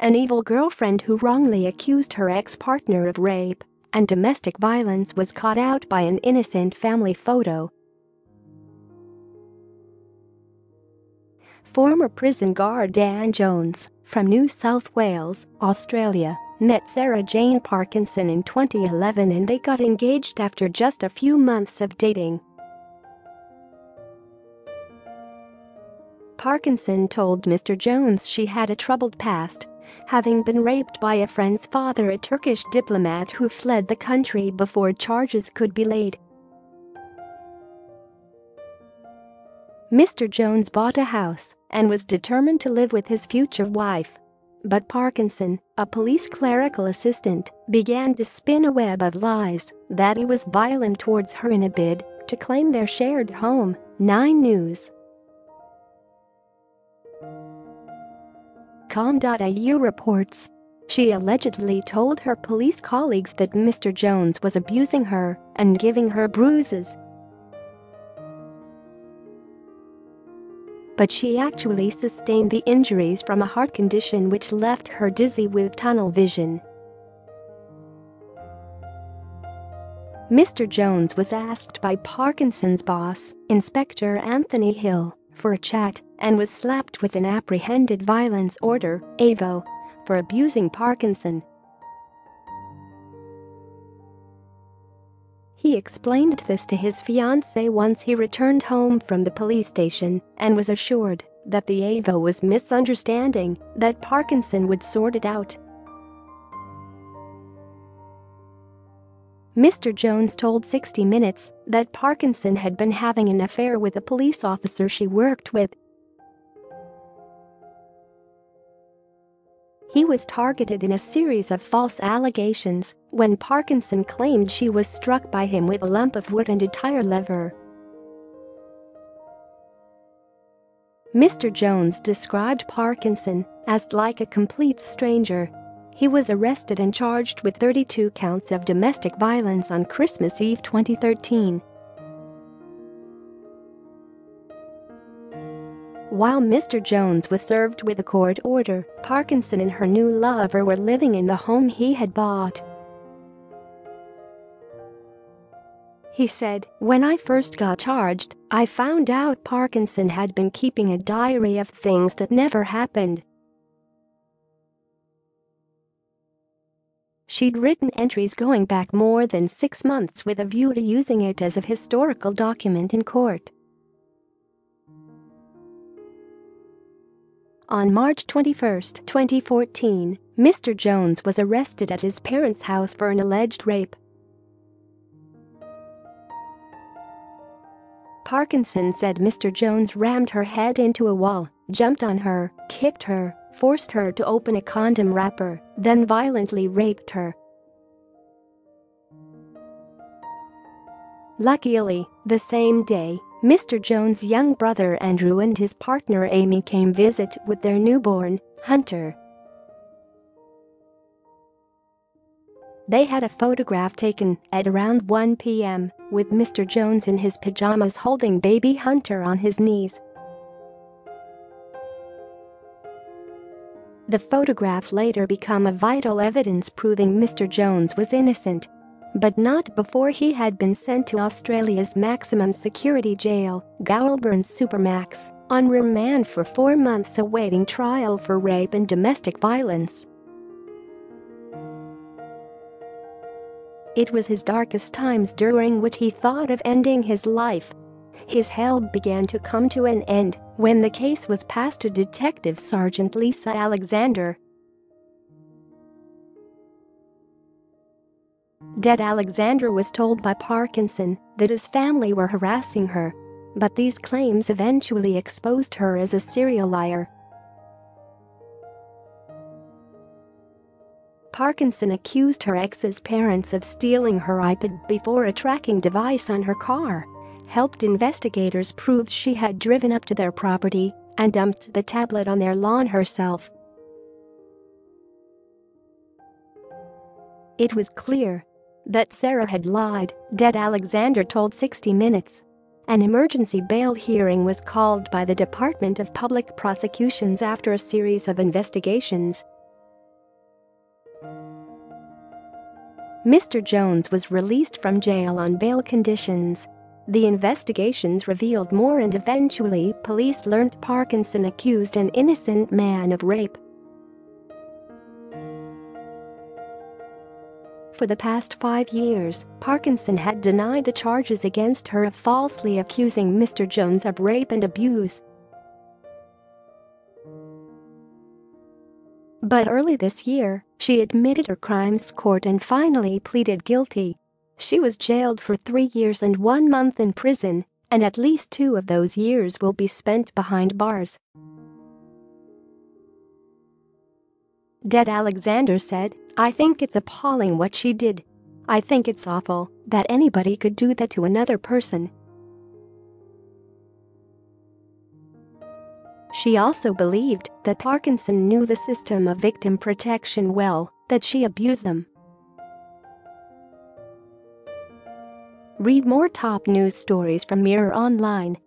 an evil girlfriend who wrongly accused her ex-partner of rape and domestic violence was caught out by an innocent family photo. Former prison guard Dan Jones, from New South Wales, Australia, met Sarah Jane Parkinson in 2011 and they got engaged after just a few months of dating. Parkinson told Mr. Jones she had a troubled past, having been raped by a friend's father, a Turkish diplomat who fled the country before charges could be laid. Mr. Jones bought a house and was determined to live with his future wife. But Parkinson, a police clerical assistant, began to spin a web of lies that he was violent towards her in a bid to claim their shared home. 9 News. Com.au reports. She allegedly told her police colleagues that Mr. Jones was abusing her and giving her bruises. But she actually sustained the injuries from a heart condition which left her dizzy with tunnel vision. Mr. Jones was asked by Parkinson's boss, Inspector Anthony Hill, for a chat and was slapped with an apprehended violence order, AVO, for abusing Parkinson. He explained this to his fiancée once he returned home from the police station and was assured that the AVO was misunderstanding, that Parkinson would sort it out. Mr. Jones told 60 Minutes that Parkinson had been having an affair with a police officer she worked with. He was targeted in a series of false allegations when Parkinson claimed she was struck by him with a lump of wood and a tire lever. Mr. Jones described Parkinson as like a complete stranger. He was arrested and charged with 32 counts of domestic violence on Christmas Eve 2013. While Mr. Jones was served with a court order, Parkinson and her new lover were living in the home he had bought. He said, "When I first got charged, I found out Parkinson had been keeping a diary of things that never happened. She'd written entries going back more than 6 months with a view to using it as a historical document in court." On March 21, 2014, Mr. Jones was arrested at his parents' house for an alleged rape. Parkinson said Mr. Jones rammed her head into a wall, jumped on her, kicked her, forced her to open a condom wrapper, then violently raped her. Luckily, the same day, Mr. Jones' young brother Andrew and his partner Amy came visit with their newborn, Hunter. They had a photograph taken at around 1 p.m. with Mr. Jones in his pajamas holding baby Hunter on his knees. The photograph later became a vital evidence proving Mr. Jones was innocent. But not before he had been sent to Australia's maximum security jail, Goulburn supermax, on remand for 4 months awaiting trial for rape and domestic violence. It was his darkest times during which he thought of ending his life. His hell began to come to an end when the case was passed to Detective Sergeant Leesa Alexander. Det Alexander was told by Parkinson that his family were harassing her, but these claims eventually exposed her as a serial liar. Parkinson accused her ex's parents of stealing her iPad before a tracking device on her car helped investigators prove she had driven up to their property and dumped the tablet on their lawn herself. It was clear that Sarah had lied, Det Alexander told 60 Minutes. An emergency bail hearing was called by the Department of Public Prosecutions after a series of investigations. Mr. Jones was released from jail on bail conditions. The investigations revealed more and eventually police learned Parkinson accused an innocent man of rape. For the past 5 years, Parkinson had denied the charges against her of falsely accusing Mr. Jones of rape and abuse. But early this year, she admitted her crimes to court and finally pleaded guilty. She was jailed for 3 years and 1 month in prison, and at least 2 of those years will be spent behind bars. Det Alexander said, "I think it's appalling what she did. I think it's awful that anybody could do that to another person." She also believed that Parkinson knew the system of victim protection well, that she abused them. Read more top news stories from Mirror Online.